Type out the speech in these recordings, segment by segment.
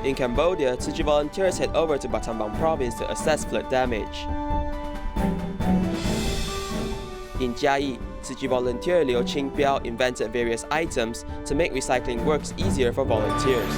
In Cambodia, Tsuji volunteers head over to Battambang Province to assess flood damage. In Chiayi, Tzuji volunteer Liu Qingbiao invented various items to make recycling works easier for volunteers.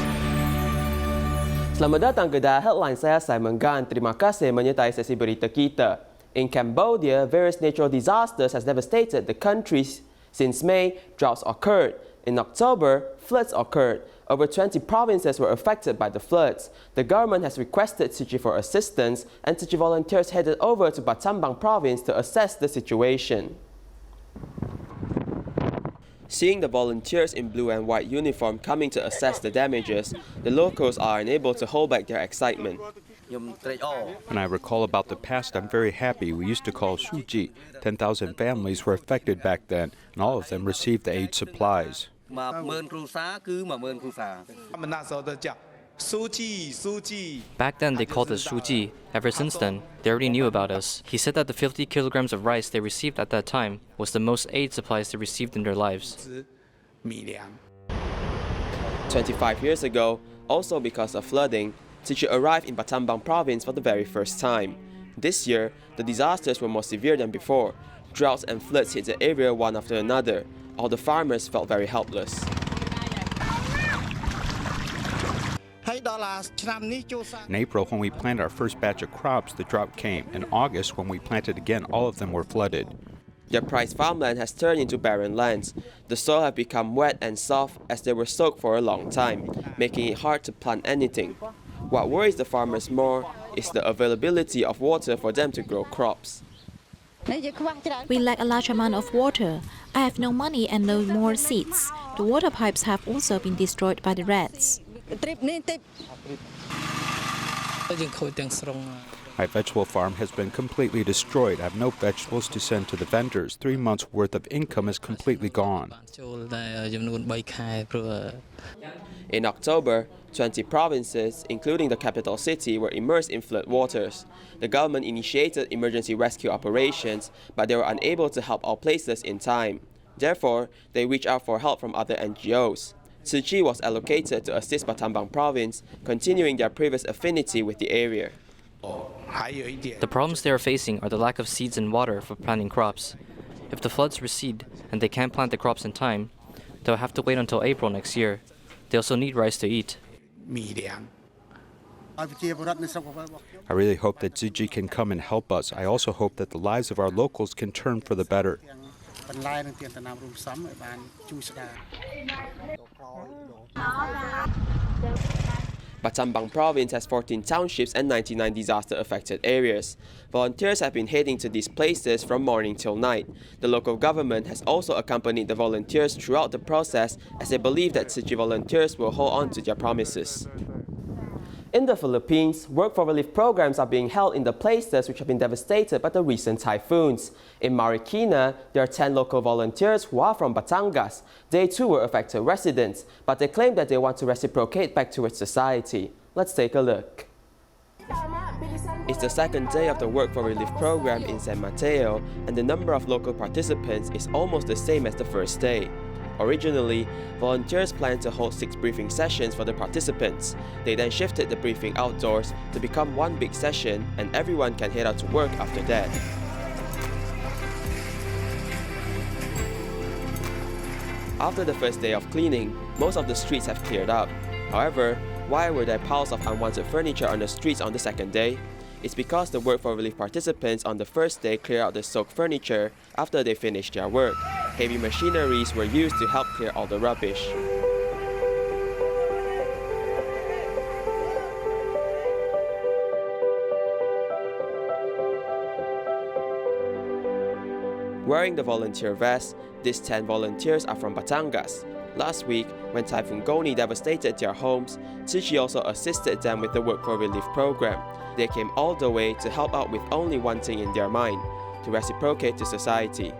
Selamat datang ke DaAi Headlines, saya Simon Gan. Terima kasih menyertai sesi berita kita. In Cambodia, various natural disasters has devastated the country. Since May, droughts occurred. In October, floods occurred. Over 20 provinces were affected by the floods. The government has requested Tsuji for assistance, and Tsuji volunteers headed over to Battambang Province to assess the situation. Seeing the volunteers in blue and white uniform coming to assess the damages, the locals are unable to hold back their excitement. When I recall about the past, I'm very happy. We used to call Tsuji. 10,000 families were affected back then, and all of them received the aid supplies. Back then they called us Tsuji. Ever since then, they already knew about us. He said that the 50 kilograms of rice they received at that time was the most aid supplies they received in their lives. 25 years ago, also because of flooding, Tsuji arrived in Battambang Province for the very first time. This year, the disasters were more severe than before. Droughts and floods hit the area one after another. All the farmers felt very helpless. In April, when we planted our first batch of crops, the drought came. In August, when we planted again, all of them were flooded. Their prized farmland has turned into barren lands. The soil have become wet and soft as they were soaked for a long time, making it hard to plant anything. What worries the farmers more is the availability of water for them to grow crops. We lack a large amount of water. I have no money and no more seeds. The water pipes have also been destroyed by the rats. My vegetable farm has been completely destroyed. I have no vegetables to send to the vendors. 3 months' worth of income is completely gone. In October, 20 provinces, including the capital city, were immersed in flood waters. The government initiated emergency rescue operations, but they were unable to help all places in time. Therefore, they reached out for help from other NGOs. Tzu Chi was allocated to assist Battambang Province, continuing their previous affinity with the area. The problems they are facing are the lack of seeds and water for planting crops. If the floods recede and they can't plant the crops in time, they'll have to wait until April next year. They also need rice to eat. I really hope that Tsuji can come and help us. I also hope that the lives of our locals can turn for the better. Battambang Province has 14 townships and 99 disaster-affected areas. Volunteers have been heading to these places from morning till night. The local government has also accompanied the volunteers throughout the process as they believe that Tsuji volunteers will hold on to their promises. In the Philippines, work for relief programs are being held in the places which have been devastated by the recent typhoons. In Marikina, there are 10 local volunteers who are from Batangas. They too were affected residents, but they claim that they want to reciprocate back towards society. Let's take a look. It's the second day of the Work for Relief program in San Mateo, and the number of local participants is almost the same as the first day. Originally, volunteers planned to hold 6 briefing sessions for the participants. They then shifted the briefing outdoors to become one big session, and everyone can head out to work after that. After the first day of cleaning, most of the streets have cleared up. However, why were there piles of unwanted furniture on the streets on the second day? It's because the Work for Relief participants on the first day cleared out the soaked furniture after they finished their work. Heavy machineries were used to help clear all the rubbish. Wearing the volunteer vest, these 10 volunteers are from Batangas. Last week, when Typhoon Goni devastated their homes, Tsuji also assisted them with the Work for Relief program. They came all the way to help out with only one thing in their mind, to reciprocate to society.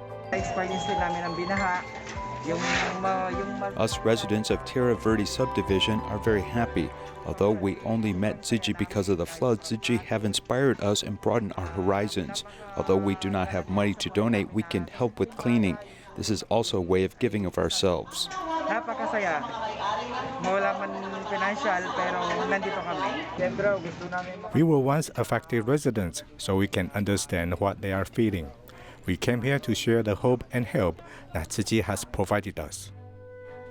Us residents of Terra Verde subdivision are very happy. Although we only met Tsuji because of the flood, Tsuji have inspired us and broadened our horizons. Although we do not have money to donate, we can help with cleaning. This is also a way of giving of ourselves. napakasaya. Wala man financial, pero nandito kami. Siyempre, gusto namin We were once affected residents, so we can understand what they are feeling. We came here to share the hope and help that Tsuji has provided us.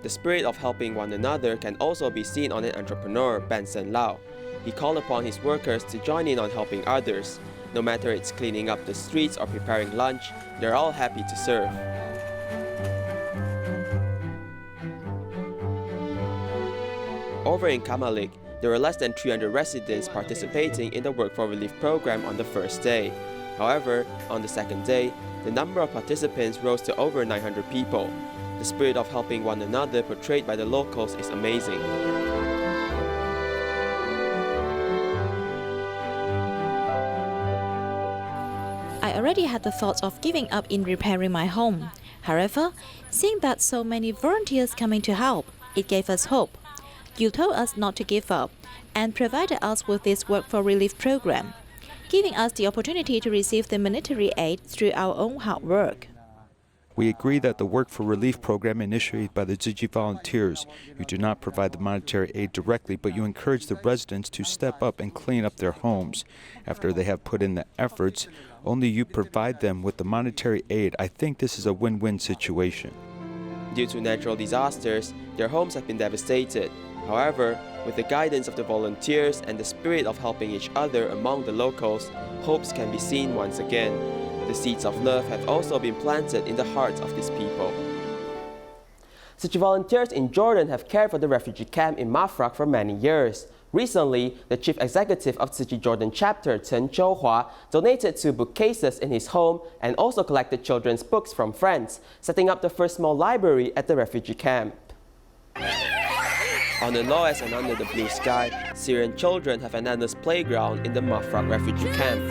The spirit of helping one another can also be seen on an entrepreneur, Benson Lau. He called upon his workers to join in on helping others. No matter it's cleaning up the streets or preparing lunch, they're all happy to serve. Over in Kamalik, there were less than 300 residents participating in the Work for Relief program on the first day. However, on the second day, the number of participants rose to over 900 people. The spirit of helping one another portrayed by the locals is amazing. I already had the thought of giving up in repairing my home. However, seeing that so many volunteers coming to help, it gave us hope. You told us not to give up and provided us with this Work for Relief program, giving us the opportunity to receive the monetary aid through our own hard work. We agree that the Work for Relief program initiated by the Tsuji volunteers, you do not provide the monetary aid directly, but you encourage the residents to step up and clean up their homes. After they have put in the efforts, only you provide them with the monetary aid. I think this is a win-win situation. Due to natural disasters, their homes have been devastated. However, with the guidance of the volunteers and the spirit of helping each other among the locals, hopes can be seen once again. The seeds of love have also been planted in the hearts of these people. Such volunteers in Jordan have cared for the refugee camp in Mafraq for many years. Recently, the chief executive of Tsuji Jordan chapter, Chen Chouhua, donated 2 bookcases in his home and also collected children's books from friends, setting up the first small library at the refugee camp. On the lowest and under the blue sky, Syrian children have an endless playground in the Mafraq refugee camp.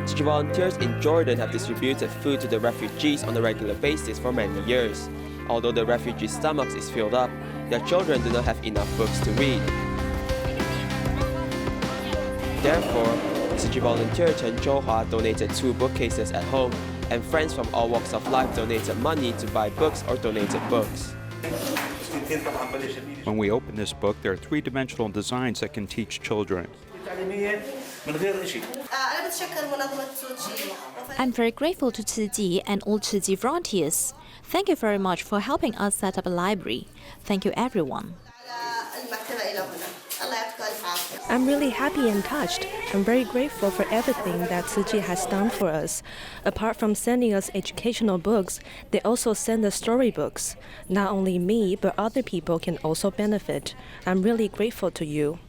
Tsuji volunteers in Jordan have distributed food to the refugees on a regular basis for many years. Although the refugees' stomachs is filled up, their children do not have enough books to read. Therefore, Tsuji volunteer Chen Chouhua donated 2 bookcases at home, and friends from all walks of life donated money to buy books or donated books. When we open this book, there are 3-dimensional designs that can teach children. I'm very grateful to Tsuji and all Tsuji volunteers. Thank you very much for helping us set up a library. Thank you, everyone. I'm really happy and touched. I'm very grateful for everything that Tsuji has done for us. Apart from sending us educational books, they also send us storybooks. Not only me, but other people can also benefit. I'm really grateful to you.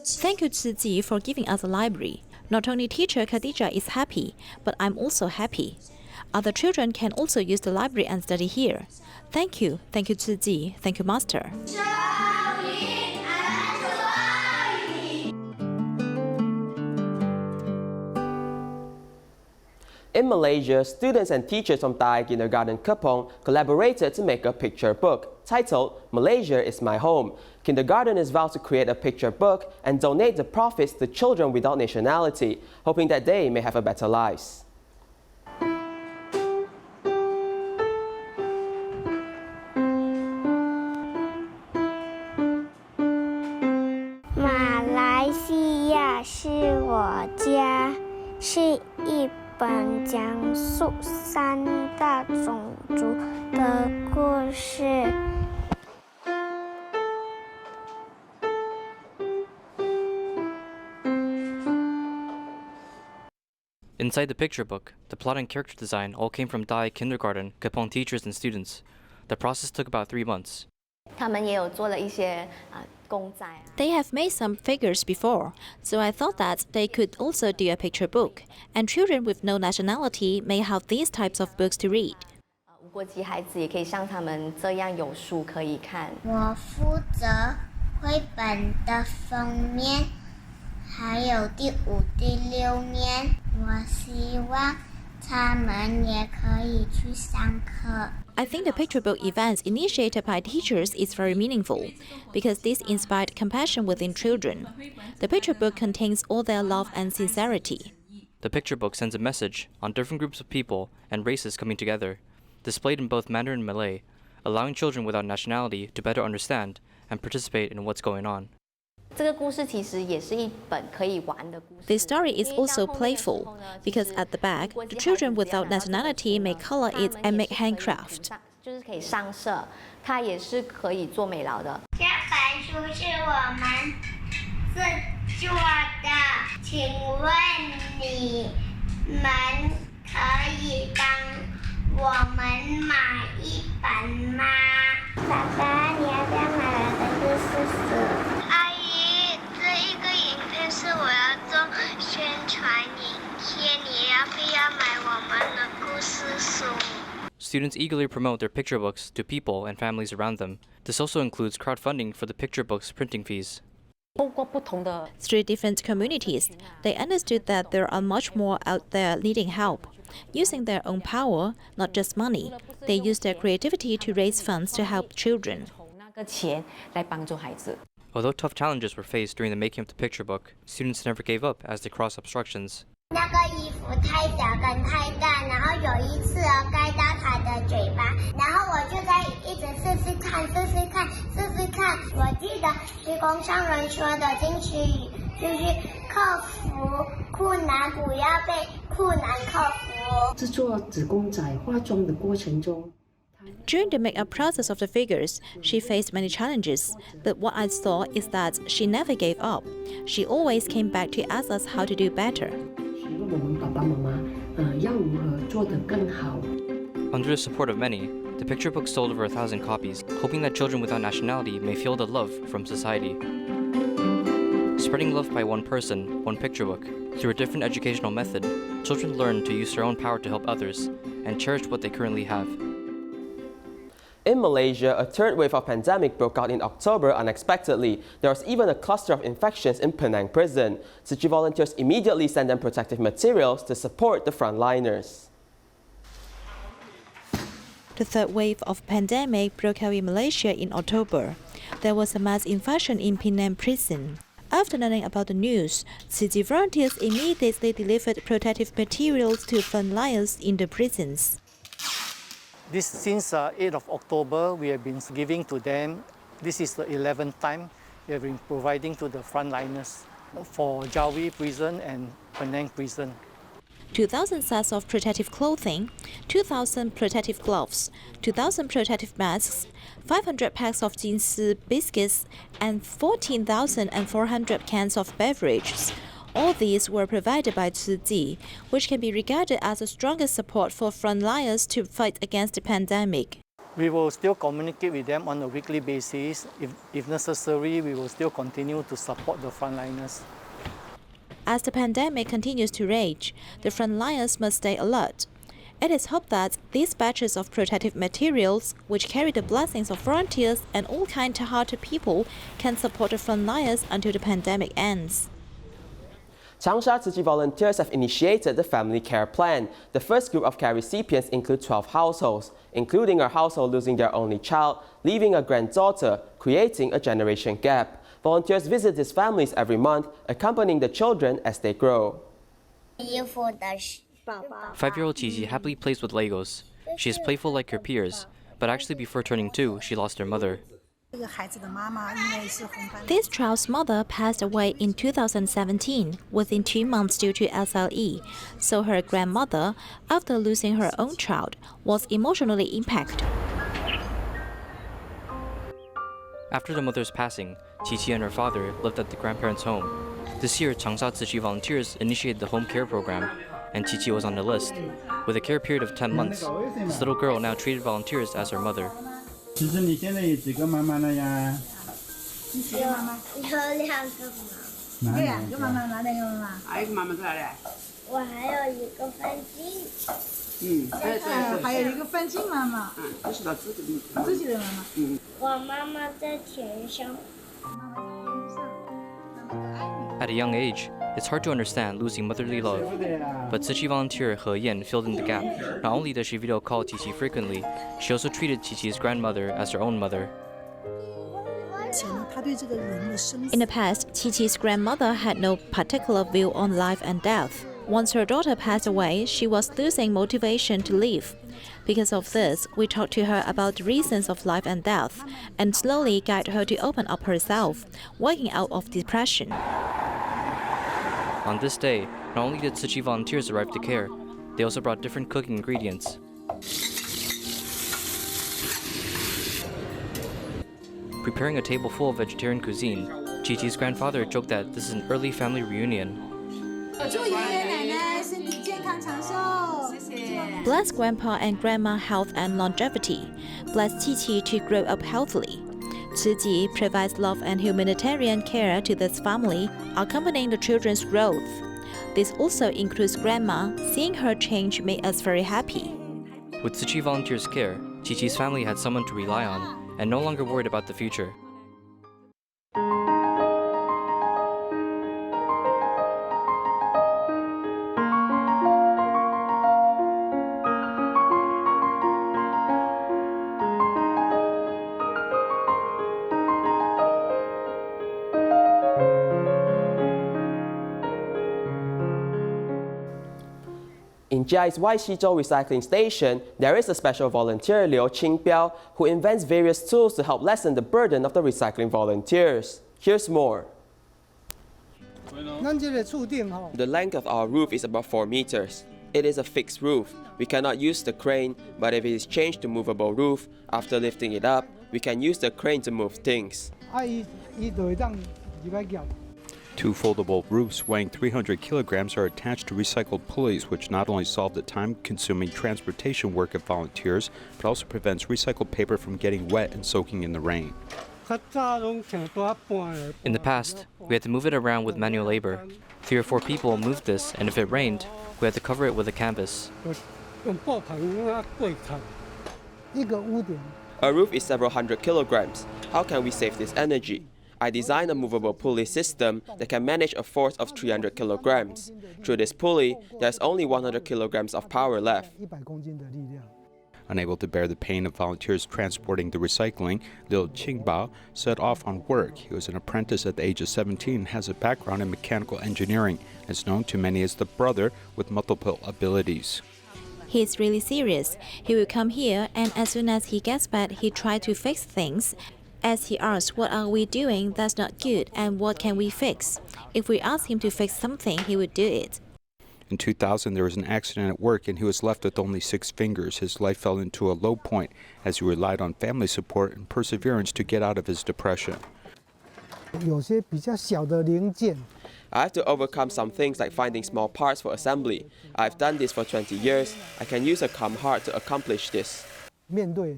Thank you, Tsuji, for giving us a library. Not only teacher Khadija is happy, but I'm also happy. Other children can also use the library and study here. Thank you, Tsuji. Thank you, Master. In Malaysia, students and teachers from DaAi Kindergarten Kepong collaborated to make a picture book titled Malaysia Is My Home. Kindergarteners vowed to create a picture book and donate the profits to children without nationality, hoping that they may have a better lives. Malaysia 是我家，是一本讲述3大种族的故事。Inside the picture book, the plot and character design all came from DaAi Kindergarten, Kepong teachers and students. The process took about 3 months. They have made some figures before, so I thought that they could also do a picture book, and children with no nationality may have these types of books to read. 无国籍孩子也可以像他们这样有书可以看。我负责绘本的封面，还有第5、第6面。我希望他们也可以去上课。 I think the picture book events initiated by teachers is very meaningful because this inspired compassion within children. The picture book contains all their love and sincerity. The picture book sends a message on different groups of people and races coming together, displayed in both Mandarin and Malay, allowing children without nationality to better understand and participate in what's going on. This story is also playful, because at the back, the children without nationality may color it and make handcraft. 就是可以上色，它也是可以做美劳的。这本书是我们制作的，请问你们可以帮我们买一本吗？爸爸，你要不要买来的故事书？阿姨，这一个影片是我要做宣传影片，你要不要买我们的故事书？ Students eagerly promote their picture books to people and families around them. This also includes crowdfunding for the picture book's printing fees. Through different communities, they understood that there are much more out there needing help. Using their own power, not just money, they use their creativity to raise funds to help children. Although tough challenges were faced during the making of the picture book, students never gave up as they crossed obstructions. 那个衣服太小跟太大，然后有一次盖到他的嘴巴，然后我就在一直试试看。我记得时空上人说的金词语就是克服困难，不要被困难克服。制作纸公仔化妆的过程中。 During the make-up process of the figures, she faced many challenges, but what I saw is that she never gave up. She always came back to ask us how to do better. Under the support of many, the picture book sold over 1,000 copies, hoping that children without nationality may feel the love from society. Spreading love by one person, one picture book. Through a different educational method, children learn to use their own power to help others and cherish what they currently have. In Malaysia, a third wave of pandemic broke out in October unexpectedly. There was even a cluster of infections in Penang prison. Tzu Chi volunteers immediately sent them protective materials to support the frontliners. The third wave of pandemic broke out in Malaysia in October. There was a mass infection in Penang prison. After learning about the news, Tzu Chi volunteers immediately delivered protective materials to frontliners in the prisons. Since 8th of October, we have been giving to them. This is the 11th time we have been providing to the frontliners for Jawi prison and Penang prison. 2,000 sets of protective clothing, 2,000 protective gloves, 2,000 protective masks, 500 packs of jinsi biscuits, and 14,400 cans of beverages. All these were provided by Tzu Chi, which can be regarded as the strongest support for frontliners to fight against the pandemic. We will still communicate with them on a weekly basis. If necessary, we will still continue to support the frontliners. As the pandemic continues to rage, the frontliners must stay alert. It is hoped that these batches of protective materials, which carry the blessings of volunteers and all kind-hearted people, can support the frontliners until the pandemic ends. Changsha Tzu Chi volunteers have initiated the family care plan. The first group of care recipients include 12 households, including a household losing their only child, leaving a granddaughter, creating a generation gap. Volunteers visit these families every month, accompanying the children as they grow. 5-year-old Chiayi happily plays with Legos. She is playful like her peers, but actually before turning 2, she lost her mother. This child's mother passed away in 2017, within 2 months due to SLE, so her grandmother, after losing her own child, was emotionally impacted. After the mother's passing, Chiayi and her father lived at the grandparents' home. This year, Changsha Tzu Chi volunteers initiated the home care program, and Chiayi was on the list. With a care period of 10 months, this little girl now treated volunteers as her mother. 其实你现在有几个妈妈了呀？有2个。两个妈妈，哪两个妈妈？还有一个妈妈在哪里？我还有一个范静。还有一个范静妈妈。这是他自己的妈妈。我妈妈在天上。 At a young age, it's hard to understand losing motherly love. But Tzu Chi volunteer He Yan filled in the gap. Not only does she video call Chiayi frequently, she also treated Chiayi's grandmother as her own mother. In the past, Chiayi's grandmother had no particular view on life and death. Once her daughter passed away, she was losing motivation to live. Because of this, we talked to her about the reasons of life and death, and slowly guide her to open up herself, working out of depression. On this day, not only did Tzu Chi volunteers arrive to care, they also brought different cooking ingredients. Preparing a table full of vegetarian cuisine, Chi-Chi's grandfather joked that this is an early family reunion. Bless Grandpa and Grandma health and longevity. Bless Chi-Chi to grow up healthily. Tsuji provides love and humanitarian care to this family, accompanying the children's growth. This also includes Grandma. Seeing her change made us very happy. With Tzu Chi volunteers' care, Chi-Chi's family had someone to rely on and no longer worried about the future. In Chiayi's Waishizhou recycling station, there is a special volunteer, Liu Qingbiao, who invents various tools to help lessen the burden of the recycling volunteers. Here's more. The length of our roof is about 4 meters. It is a fixed roof. We cannot use the crane, but if it is changed to movable roof, after lifting it up, we can use the crane to move things. 2 foldable roofs weighing 300 kilograms are attached to recycled pulleys, which not only solve the time-consuming transportation work of volunteers, but also prevents recycled paper from getting wet and soaking in the rain. In the past, we had to move it around with manual labor. 3 or 4 people moved this, and if it rained, we had to cover it with a canvas. A roof is several hundred kilograms. How can we save this energy? I designed a movable pulley system that can manage a force of 300 kilograms. Through this pulley, there's only 100 kilograms of power left. Unable to bear the pain of volunteers transporting the recycling, Liu Qingbiao set off on work. He was an apprentice at the age of 17 and has a background in mechanical engineering, and is known to many as the brother with multiple abilities. He's really serious. He will come here, and as soon as he gets back, he tries to fix things. As he asks, what are we doing that's not good and what can we fix? If we ask him to fix something, he would do it. In 2000, there was an accident at work and he was left with only 6 fingers. His life fell into a low point as he relied on family support and perseverance to get out of his depression. I have to overcome some things like finding small parts for assembly. I've done this for 20 years. I can use a calm heart to accomplish this. The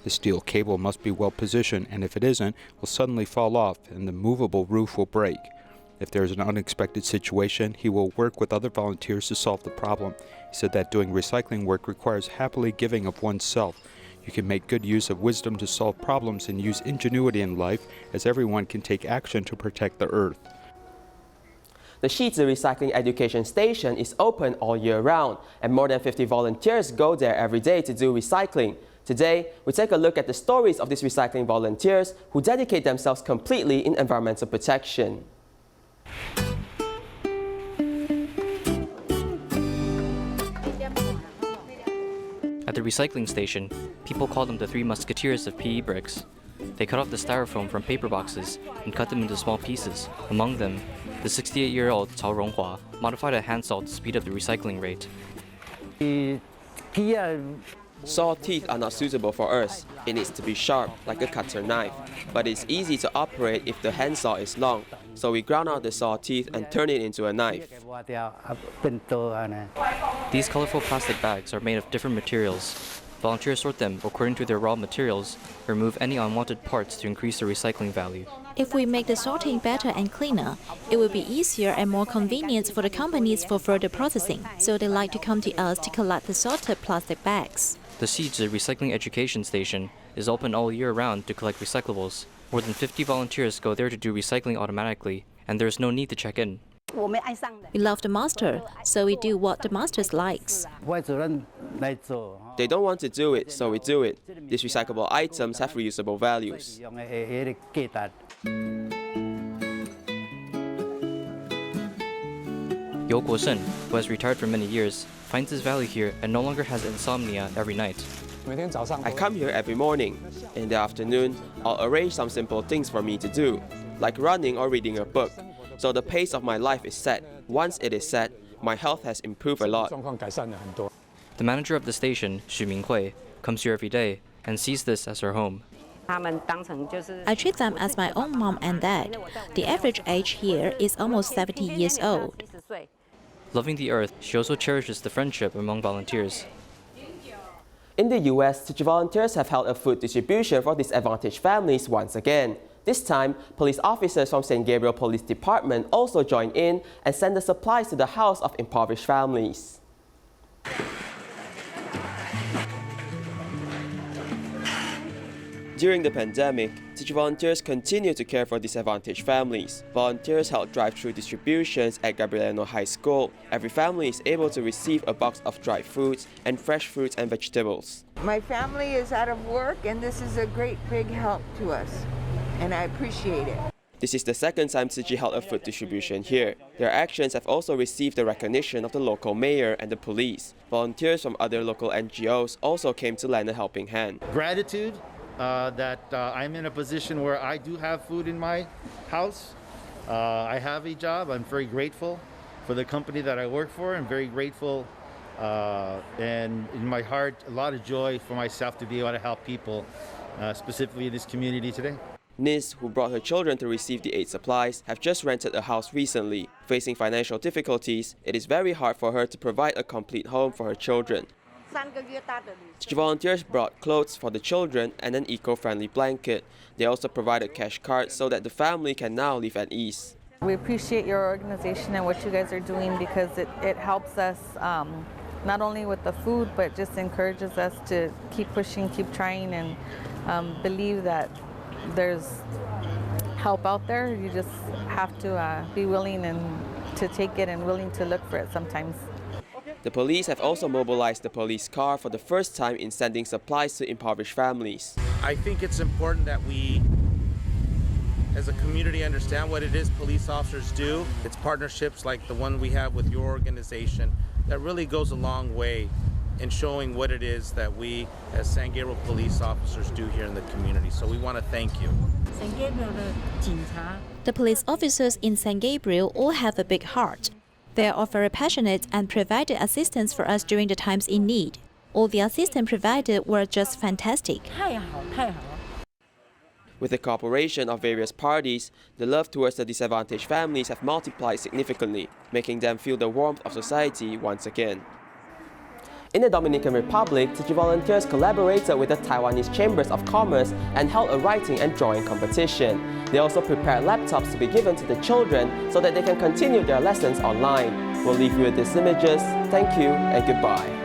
steel cable must be well positioned, and if it isn't, will suddenly fall off and the movable roof will break. If there is an unexpected situation, he will work with other volunteers to solve the problem. He said that doing recycling work requires happily giving of oneself. You can make good use of wisdom to solve problems and use ingenuity in life, as everyone can take action to protect the earth. The Shizi Recycling Education Station is open all year round, and more than 50 volunteers go there every day to do recycling. Today, we take a look at the stories of these recycling volunteers who dedicate themselves completely in environmental protection. At the recycling station, people call them the 3 musketeers of PE bricks. They cut off the styrofoam from paper boxes and cut them into small pieces. Among them, the 68-year-old Cao Ronghua modified a hand saw to speed up the recycling rate. Saw teeth are not suitable for us. It needs to be sharp, like a cutter knife. But it's easy to operate if the handsaw is long. So we ground out the saw teeth and turn it into a knife. These colorful plastic bags are made of different materials. Volunteers sort them according to their raw materials, remove any unwanted parts to increase the recycling value. If we make the sorting better and cleaner, it will be easier and more convenient for the companies for further processing. So they like to come to us to collect the sorted plastic bags. The Tsuji Recycling Education Station is open all year round to collect recyclables. More than 50 volunteers go there to do recycling automatically, and there is no need to check in. We love the master, so we do what the master likes. They don't want to do it, so we do it. These recyclable items have reusable values. Yo Guosheng, who has retired for many years, finds his value here and no longer has insomnia every night. I come here every morning. In the afternoon, I'll arrange some simple things for me to do, like running or reading a book. So the pace of my life is set. Once it is set, my health has improved a lot. The manager of the station, Xu Minghui, comes here every day and sees this as her home. I treat them as my own mom and dad. The average age here is almost 70 years old. Loving the earth, she also cherishes the friendship among volunteers. In the US, Tzu Chi volunteers have held a food distribution for disadvantaged families once again. This time, police officers from St. Gabriel Police Department also joined in and sent the supplies to the house of impoverished families. During the pandemic, Tzu Chi volunteers continue to care for disadvantaged families. Volunteers held drive-through distributions at Gabrielino High School. Every family is able to receive a box of dried fruits and fresh fruits and vegetables. My family is out of work and this is a great big help to us, and I appreciate it. This is the second time Tzu Chi held a food distribution here. Their actions have also received the recognition of the local mayor and the police. Volunteers from other local NGOs also came to lend a helping hand. Gratitude that I'm in a position where I do have food in my house. I have a job. I'm very grateful for the company that I work for. I'm very grateful and in my heart, a lot of joy for myself to be able to help people, specifically in this community today. Nis, who brought her children to receive the aid supplies, have just rented a house recently. Facing financial difficulties, it is very hard for her to provide a complete home for her children. Tzu Chi volunteers brought clothes for the children and an eco-friendly blanket. They also provided cash cards so that the family can now live at ease. We appreciate your organization and what you guys are doing because it helps us not only with the food, but just encourages us to keep pushing, keep trying, and believe that there's help out there. You just have to be willing and to take it and willing to look for it sometimes. The police have also mobilized the police car for the first time in sending supplies to impoverished families. I think it's important that we, as a community, understand what it is police officers do. It's partnerships like the one we have with your organization that really goes a long way in showing what it is that we as San Gabriel police officers do here in the community. So we want to thank you. The police officers in San Gabriel all have a big heart. They are all very passionate and provided assistance for us during the times in need. All the assistance provided were just fantastic. With the cooperation of various parties, the love towards the disadvantaged families have multiplied significantly, making them feel the warmth of society once again. In the Dominican Republic, Tzu Chi volunteers collaborated with the Taiwanese Chambers of Commerce and held a writing and drawing competition. They also prepared laptops to be given to the children so that they can continue their lessons online. We'll leave you with these images. Thank you and goodbye.